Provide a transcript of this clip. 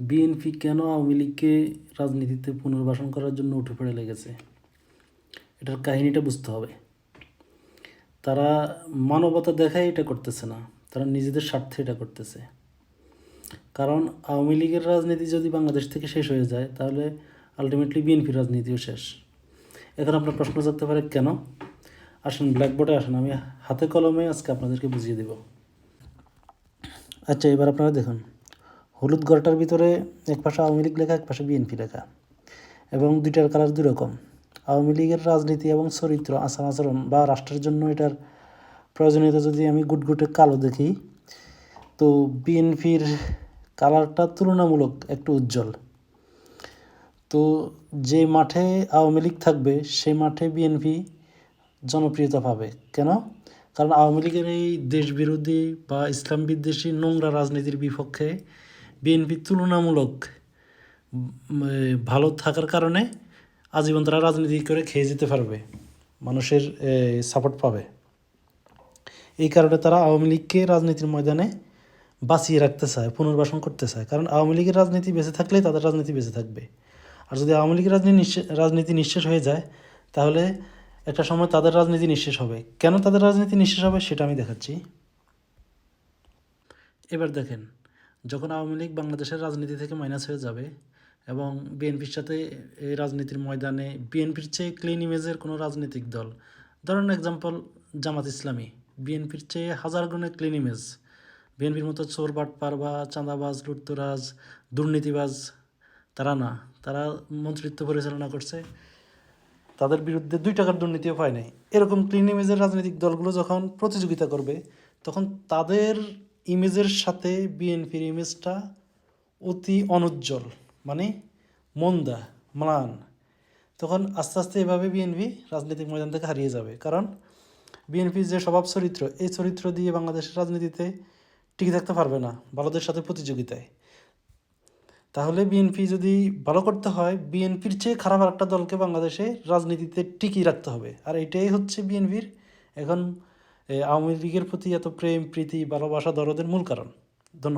BNP কেন আওয়ামী লীগকে রাজনীতিতে পুনর্বাসন করার জন্য উঠে পড়ে লেগেছে, এটার কাহিনীটা বুঝতে হবে। তারা মানবতা দেখায় এটা করতেছে না, তারা নিজেদের স্বার্থে এটা করতেছে। কারণ আওয়ামী লীগের রাজনীতি যদি বাংলাদেশ থেকে শেষ হয়ে যায়, তাহলে আলটিমেটলি বিএনপির রাজনীতিও শেষ। এখন আপনার প্রশ্ন থাকতে পারে কেন? আসেন ব্ল্যাকবোর্ডে আসেন, আমি হাতে কলমে আজকে আপনাদেরকে বুঝিয়ে দেব। আচ্ছা, এবার আপনারা দেখুন, হলুদ ঘরটার ভিতরে এক পাশে আওয়ামী লীগ লেখা, এক পাশে বিএনপি লেখা, এবং দুইটার কালার দুই রকম। আওয়ামী লীগের রাজনীতি এবং চরিত্র, আচার আচরণ বা রাষ্ট্রের জন্য এটার প্রয়োজনীয়তা যদি আমি গুটগুটে কালো দেখি, তো বিএনপির কালারটা তুলনামূলক একটু উজ্জ্বল। তো যে মাঠে আওয়ামী লীগ থাকবে সেই মাঠে বিএনপি জনপ্রিয়তা পাবে। কেন? কারণ আওয়ামী লীগের এই দেশবিরোধী বা ইসলাম বিদ্বেষী নোংরা রাজনীতির বিপক্ষে বিএনপি তুলনামূলক ভালো থাকার কারণে আজীবন তারা রাজনীতি করে খেয়ে যেতে পারবে, মানুষের সাপোর্ট পাবে। এই কারণে তারা আওয়ামী লীগকে রাজনীতির ময়দানে বাঁচিয়ে রাখতে চায়, পুনর্বাসন করতে চায়। কারণ আওয়ামী লীগের রাজনীতি বেঁচে থাকলেই তাদের রাজনীতি বেঁচে থাকবে। আর যদি আওয়ামী লীগের রাজনীতি নিঃশেষ হয়ে যায়, তাহলে একটা সময় তাদের রাজনীতি নিঃশেষ হবে। কেন তাদের রাজনীতি নিঃশেষ হবে সেটা আমি দেখাচ্ছি। এবার দেখেন, যখন আওয়ামী লীগ বাংলাদেশের রাজনীতি থেকে মাইনাস হয়ে যাবে এবং বিএনপির সাথে এই রাজনীতির ময়দানে বিএনপির চেয়ে ক্লিন ইমেজের কোনো রাজনৈতিক দল, ধরেন এক্সাম্পল জামাত ইসলামী, বিএনপির চেয়ে হাজার গুণে ক্লিন ইমেজ। বিএনপির মতো চোর বাটপার বা চাঁদাবাজ, লুটতরাজ, দুর্নীতিবাজ তারা না, তারা মন্ত্রিত্ব পরিচালনা করছে, তাদের বিরুদ্ধে 2 টাকার দুর্নীতিও পায় নাই। এরকম ক্লিন ইমেজের রাজনৈতিক দলগুলো যখন প্রতিযোগিতা করবে, তখন তাদের ইমেজের সাথে বিএনপির ইমেজটা অতি অনুজ্জ্বল, মানে মন্দা, ম্লান। তখন আস্তে আস্তে এভাবে বিএনপি রাজনৈতিক ময়দান থেকে হারিয়ে যাবে। কারণ বিএনপির যে স্বভাব চরিত্র, এই চরিত্র দিয়ে বাংলাদেশের রাজনীতিতে টিকে থাকতে পারবে না ভালোদের সাথে প্রতিযোগিতায়। তাহলে বিএনপি যদি ভালো করতে হয়, বিএনপির চেয়ে খারাপ একটা দলকে বাংলাদেশে রাজনীতিতে টিকিয়ে রাখতে হবে। আর এটাই হচ্ছে বিএনপির এখন আওয়ামী লীগের প্রতি এত প্রেম, প্রীতি, ভালোবাসা, দরদের মূল কারণ। ধন্যবাদ।